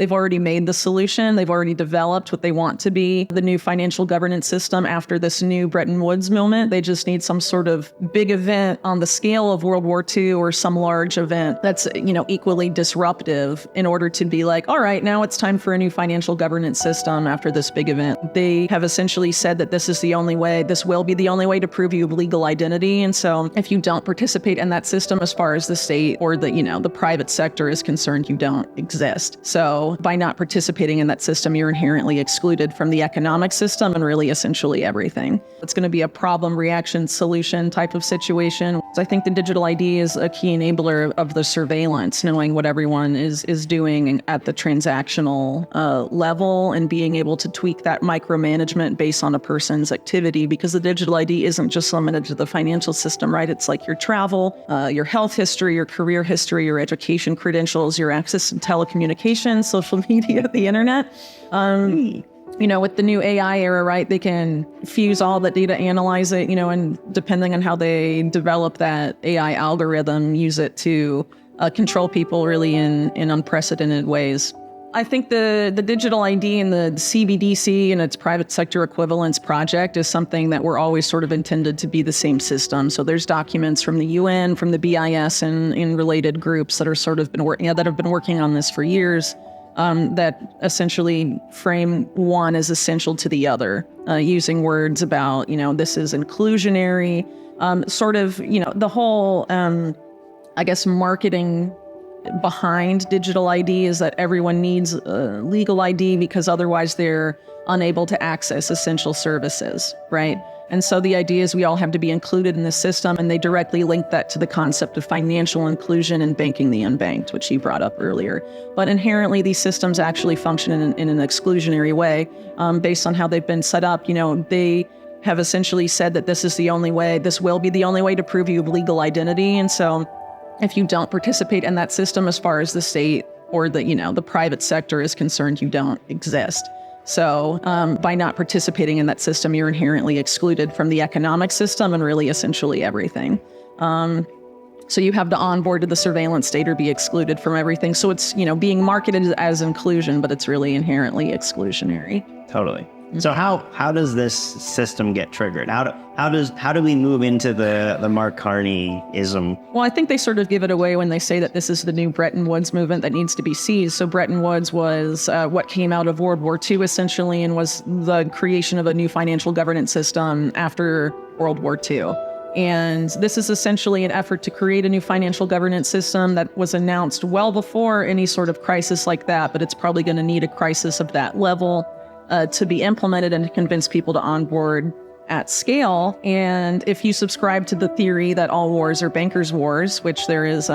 they've already made the solution. They've already developed what they want to be the new financial governance system after this new Bretton Woods moment. They just need some sort of big event on the scale of World War II or some large event that's, equally disruptive in order to be like, all right, now it's time for a new financial governance system after this big event. They have essentially said that this is the only way, this will be the only way to prove you of legal identity. And so if you don't participate in that system as far as the state or the private sector is concerned, you don't exist. So by not participating in that system, you're inherently excluded from the economic system and really essentially everything. It's going to be a problem, reaction, solution type of situation. So I think the digital ID is a key enabler of the surveillance, knowing what everyone is doing at the transactional level and being able to tweak that micromanagement based on a person's activity, because the digital ID isn't just limited to the financial system, right? It's like your travel, your health history, your career history, your education credentials, your access to telecommunications, social media, the internet. With the new AI era, right, they can fuse all that data, analyze it, and depending on how they develop that AI algorithm, use it to control people really in unprecedented ways. I think the digital ID and the CBDC and its private sector equivalence project is something that we're always sort of intended to be the same system. So there's documents from the UN, from the BIS, and in related groups that are sort of that have been working on this for years. That essentially frame one as essential to the other, using words about, this is inclusionary, the whole, marketing behind digital ID is that everyone needs legal ID because otherwise they're unable to access essential services, right? And so the idea is we all have to be included in the system, and they directly link that to the concept of financial inclusion and banking the unbanked, which you brought up earlier. But inherently, these systems actually function in an exclusionary way based on how they've been set up. They have essentially said that this is the only way, this will be the only way to prove you of legal identity. And so if you don't participate in that system as far as the state or the private sector is concerned, you don't exist. So by not participating in that system, you're inherently excluded from the economic system and really essentially everything. So you have to onboard to the surveillance state or be excluded from everything. So it's, being marketed as inclusion, but it's really inherently exclusionary. Totally. So how does this system get triggered? How do we move into the Mark Carney-ism? Well, I think they sort of give it away when they say that this is the new Bretton Woods movement that needs to be seized. So Bretton Woods was what came out of World War II essentially, and was the creation of a new financial governance system after World War II. And this is essentially an effort to create a new financial governance system that was announced well before any sort of crisis like that, but it's probably going to need a crisis of that level to be implemented and to convince people to onboard at scale. And if you subscribe to the theory that all wars are bankers' wars, which there is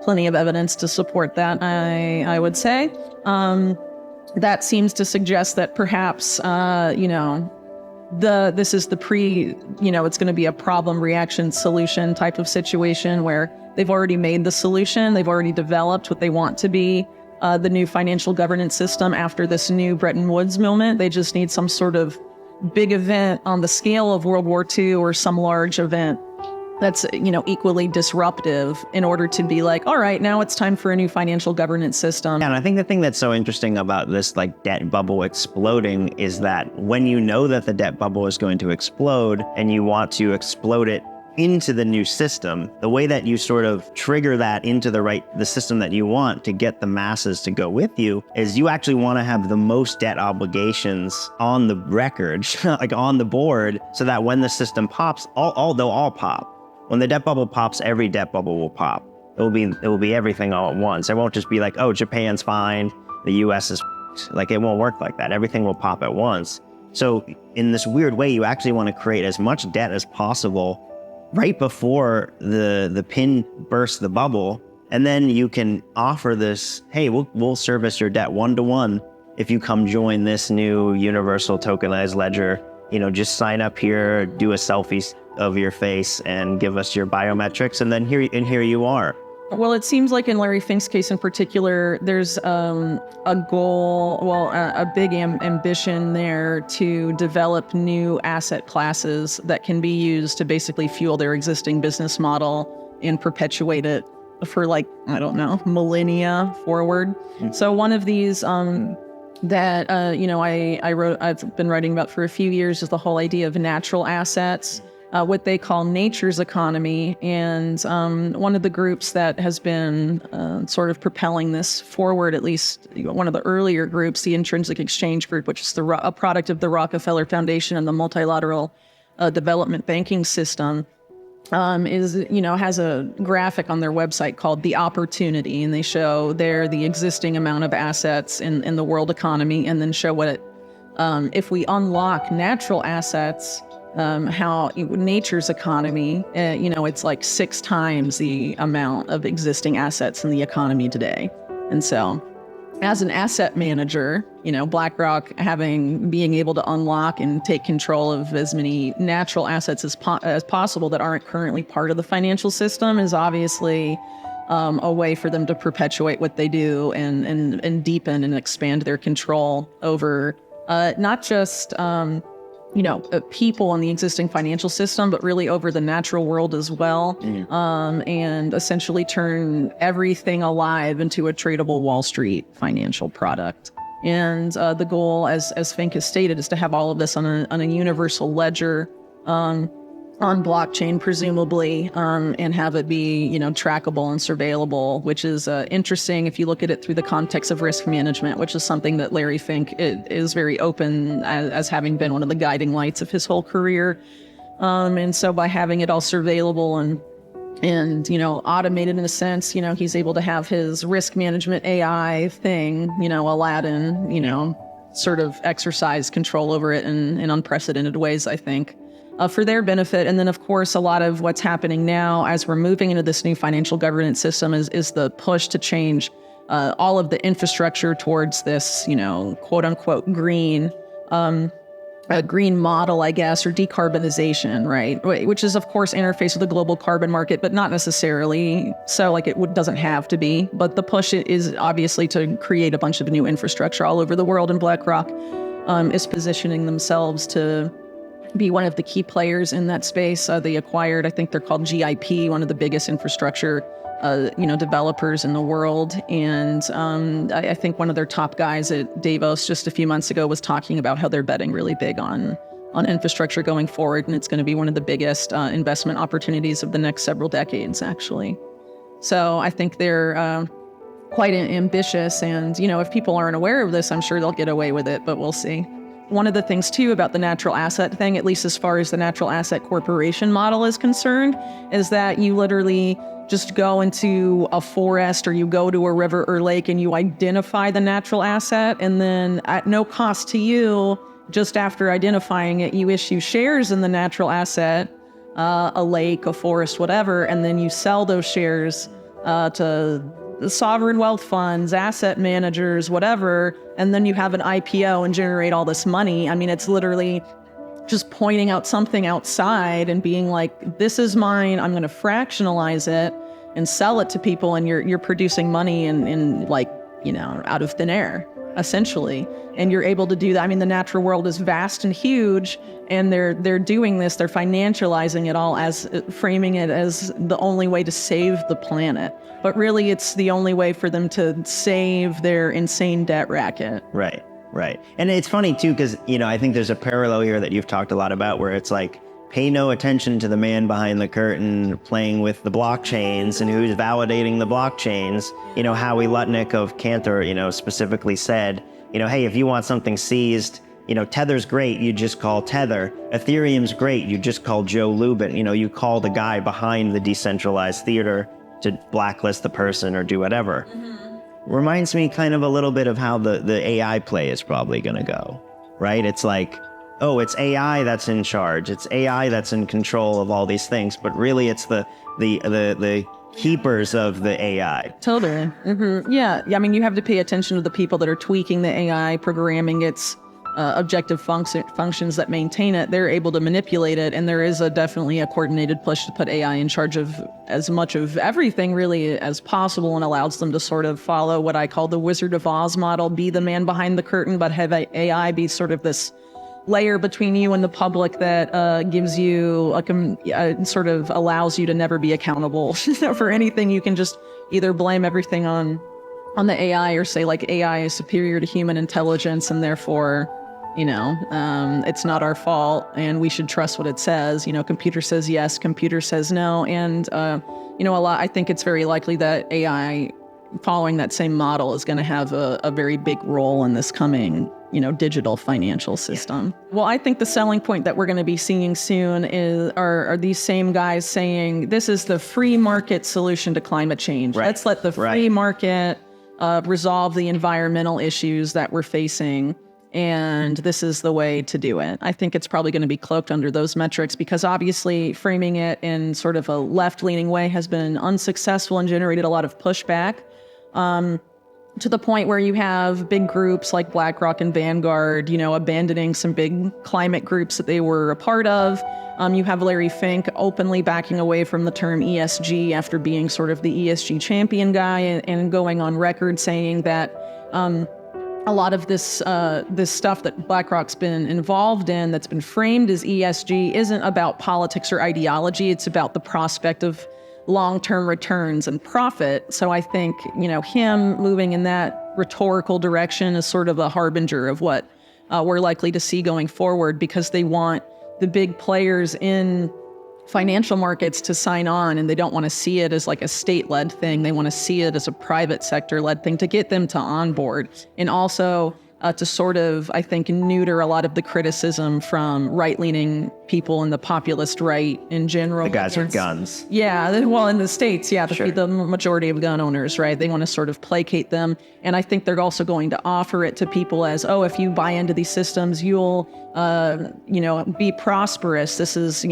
plenty of evidence to support that, I would say, that seems to suggest that perhaps, this is the it's going to be a problem, reaction, solution type of situation where they've already made the solution. They've already developed what they want to be the new financial governance system after this new Bretton Woods moment. They just need some sort of big event on the scale of World War II or some large event that's, equally disruptive in order to be like, all right, now it's time for a new financial governance system. And I think the thing that's so interesting about this debt bubble exploding is that when you know that the debt bubble is going to explode and you want to explode it into the new system, the way that you sort of trigger that into the system that you want to get the masses to go with you is you actually want to have the most debt obligations on the record, on the board, so that when the system pops, they'll all pop. When the debt bubble pops, every debt bubble will pop. It will be everything all at once. It won't just be like, oh, Japan's fine, the US is it won't work like that. Everything will pop at once. So in this weird way, you actually want to create as much debt as possible right before the pin bursts the bubble, and then you can offer this, hey, we'll service your debt 1-to-1 if you come join this new universal tokenized ledger. Just sign up here, do a selfie of your face, and give us your biometrics, and then here you are. Well, it seems like in Larry Fink's case in particular, there's a goal, a big ambition there to develop new asset classes that can be used to basically fuel their existing business model and perpetuate it for like, I don't know, millennia forward. So one of these that I've been writing about for a few years is the whole idea of natural assets, what they call nature's economy. And one of the groups that has been sort of propelling this forward, at least one of the earlier groups, the Intrinsic Exchange Group, which is a product of the Rockefeller Foundation and the multilateral development banking system, has a graphic on their website called The Opportunity, and they show there the existing amount of assets in the world economy, and then show what if we unlock natural assets, how nature's economy, it's like 6 times the amount of existing assets in the economy today. And so as an asset manager, BlackRock being able to unlock and take control of as many natural assets as possible that aren't currently part of the financial system is obviously a way for them to perpetuate what they do and deepen and expand their control over not just people in the existing financial system, but really over the natural world as well, and essentially turn everything alive into a tradable Wall Street financial product. And the goal, as Fink has stated, is to have all of this on a universal ledger, on blockchain, presumably, and have it be, trackable and surveillable, which is interesting if you look at it through the context of risk management, which is something that Larry Fink is very open as having been one of the guiding lights of his whole career. And so by having it all surveillable and automated in a sense, he's able to have his risk management AI thing, Aladdin, sort of exercise control over it in unprecedented ways, I think. For their benefit. And then, of course, a lot of what's happening now as we're moving into this new financial governance system is the push to change all of the infrastructure towards this, quote unquote, green model, I guess, or decarbonization, right? Which is, of course, interface with the global carbon market, but not necessarily so, like it doesn't have to be. But the push is obviously to create a bunch of new infrastructure all over the world. And BlackRock is positioning themselves to be one of the key players in that space. They acquired, I think they're called GIP, one of the biggest infrastructure, developers in the world. And I think one of their top guys at Davos just a few months ago was talking about how they're betting really big on infrastructure going forward. And it's going to be one of the biggest investment opportunities of the next several decades, actually. So I think they're quite ambitious. And, if people aren't aware of this, I'm sure they'll get away with it, but we'll see. One of the things, too, about the natural asset thing, at least as far as the natural asset corporation model is concerned, is that you literally just go into a forest or you go to a river or lake and you identify the natural asset. And then at no cost to you, just after identifying it, you issue shares in the natural asset, a lake, a forest, whatever, and then you sell those shares to sovereign wealth funds, asset managers, whatever, and then you have an IPO and generate all this money. I mean, it's literally just pointing out something outside and being like, this is mine, I'm going to fractionalize it and sell it to people, and you're producing money in out of thin air, essentially. And you're able to do that. I mean, the natural world is vast and huge, and they're doing this, they're financializing it all as framing it as the only way to save the planet. But really, it's the only way for them to save their insane debt racket. Right. And it's funny, too, because, I think there's a parallel here that you've talked a lot about where it's like, pay no attention to the man behind the curtain playing with the blockchains and who's validating the blockchains. Howie Lutnick of Cantor, specifically said, hey, if you want something seized, Tether's great, you just call Tether. Ethereum's great, you just call Joe Lubin. You call the guy behind the decentralized theater to blacklist the person or do whatever. Mm-hmm. Reminds me kind of a little bit of how the AI play is probably going to go, right? It's like, oh, it's AI that's in charge. It's AI that's in control of all these things, but really it's the keepers of the AI. Totally. Mm-hmm. Yeah. I mean, you have to pay attention to the people that are tweaking the AI, programming its objective functions that maintain it. They're able to manipulate it, and there is definitely a coordinated push to put AI in charge of as much of everything really as possible, and allows them to sort of follow what I call the Wizard of Oz model, be the man behind the curtain, but have AI be sort of this layer between you and the public that gives you sort of allows you to never be accountable for anything. You can just either blame everything on the AI or say like AI is superior to human intelligence and therefore, it's not our fault and we should trust what it says. Computer says yes, computer says no. And, I think it's very likely that AI following that same model is going to have a very big role in this coming, digital financial system. Well, I think the selling point that we're going to be seeing soon are these same guys saying this is the free market solution to climate change. Right. Let's let the free market resolve the environmental issues that we're facing. And this is the way to do it. I think it's probably going to be cloaked under those metrics because obviously framing it in sort of a left-leaning way has been unsuccessful and generated a lot of pushback. To the point where you have big groups like BlackRock and Vanguard, abandoning some big climate groups that they were a part of. You have Larry Fink openly backing away from the term ESG after being sort of the ESG champion guy and going on record saying that a lot of this stuff that BlackRock's been involved in that's been framed as ESG isn't about politics or ideology. It's about the prospect of long-term returns and profit. So I think, him moving in that rhetorical direction is sort of a harbinger of what we're likely to see going forward because they want the big players in financial markets to sign on and they don't want to see it as like a state-led thing. They want to see it as a private sector-led thing to get them to onboard. And also to sort of, I think, neuter a lot of the criticism from right-leaning people and the populist right in general. The guys with guns. Yeah, well, in the States, Sure. the majority of gun owners, right? They want to sort of placate them. And I think they're also going to offer it to people as, oh, if you buy into these systems, you'll, be prosperous. This is,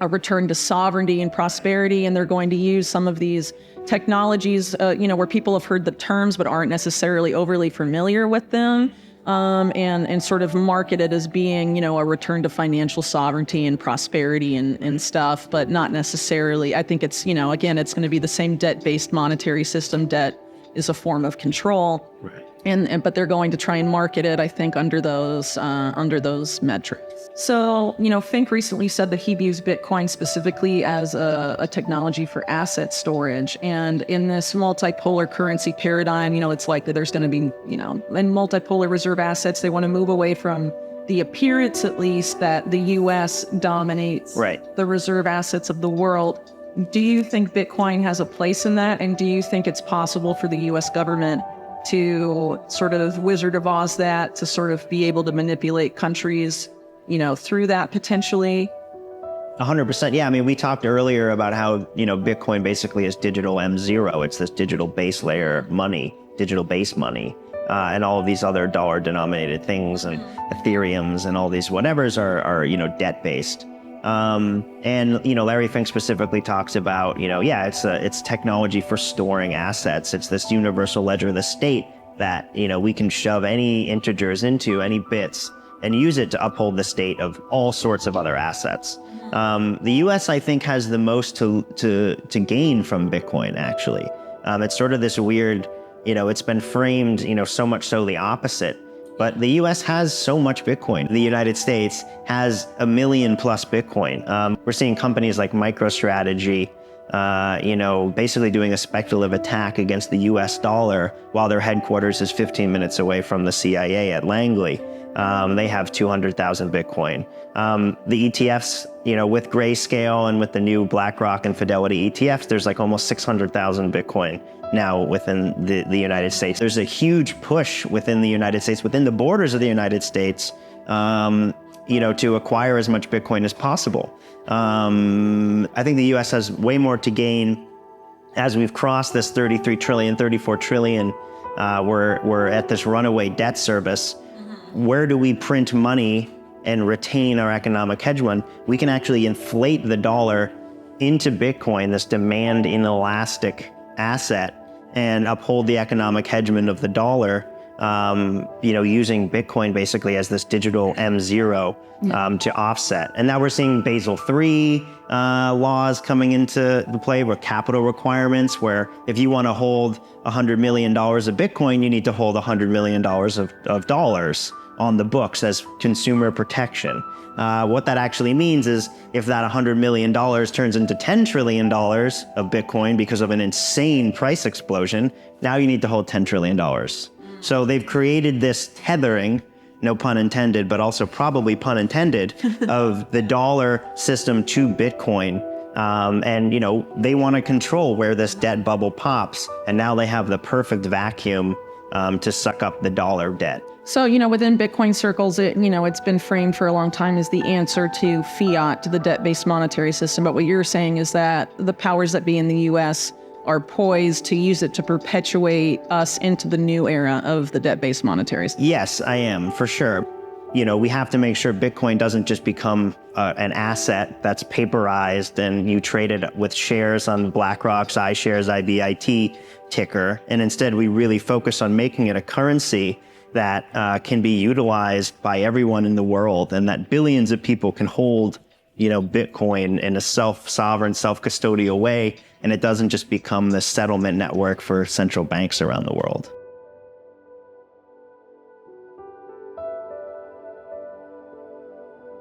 a return to sovereignty and prosperity. And they're going to use some of these technologies, where people have heard the terms but aren't necessarily overly familiar with them, and sort of market it as being, a return to financial sovereignty and prosperity and stuff, but not necessarily. I think it's, again, it's going to be the same debt-based monetary system. Debt is a form of control. Right. But they're going to try and market it, I think, under those metrics. So, Fink recently said that he views Bitcoin specifically as a technology for asset storage. And in this multipolar currency paradigm, it's likely there's going to be, in multipolar reserve assets, they want to move away from the appearance, at least, that the U.S. dominates the reserve assets of the world. Do you think Bitcoin has a place in that? And do you think it's possible for the U.S. government to sort of Wizard of Oz that, to sort of be able to manipulate countries, through that potentially? 100%. Yeah. I mean, we talked earlier about how, Bitcoin basically is digital M0. It's this digital base layer money, digital base money, and all of these other dollar denominated things and Ethereums and all these whatevers are debt based. And Larry Fink specifically talks about, it's technology for storing assets. It's this universal ledger of the state that, we can shove any integers into, any bits, and use it to uphold the state of all sorts of other assets. The US, I think, has the most to gain from Bitcoin, actually. It's sort of this weird, it's been framed, so much so the opposite. But the US has so much Bitcoin. The United States has 1 million plus Bitcoin. We're seeing companies like MicroStrategy, basically doing a speculative attack against the US dollar while their headquarters is 15 minutes away from the CIA at Langley. They have 200,000 Bitcoin. The ETFs, with Grayscale and with the new BlackRock and Fidelity ETFs, there's like almost 600,000 Bitcoin now within the United States. There's a huge push within the United States, within the borders of the United States, to acquire as much Bitcoin as possible. I think the US has way more to gain as we've crossed this 33 trillion, 34 trillion. We're at this runaway debt service. Where do we print money and retain our economic hegemon? We can actually inflate the dollar into Bitcoin, this demand inelastic asset, and uphold the economic hegemon of the dollar, using Bitcoin basically as this digital M0 to offset. And now we're seeing Basel III laws coming into the play with capital requirements, where if you want to hold $100 million of Bitcoin, you need to hold $100 million of dollars. on the books as consumer protection. What that actually means is if that $100 million turns into $10 trillion of Bitcoin because of an insane price explosion, now you need to hold $10 trillion. So they've created this tethering, no pun intended, but also probably pun intended, of the dollar system to Bitcoin. And, you know, they want to control where this debt bubble pops. And now they have the perfect vacuum to suck up the dollar debt. So, you know, within Bitcoin circles, it's been framed for a long time as the answer to fiat, to the debt-based monetary system. But what you're saying is that the powers that be in the U.S. are poised to use it to perpetuate us into the new era of the debt-based monetary system. Yes, I am, for sure. You know, we have to make sure Bitcoin doesn't just become an asset that's paperized and you trade it with shares on BlackRock's iShares IBIT ticker. And instead, we really focus on making it a currency that can be utilized by everyone in the world, and that billions of people can hold, you know, Bitcoin in a self-sovereign, self-custodial way. And it doesn't just become the settlement network for central banks around the world.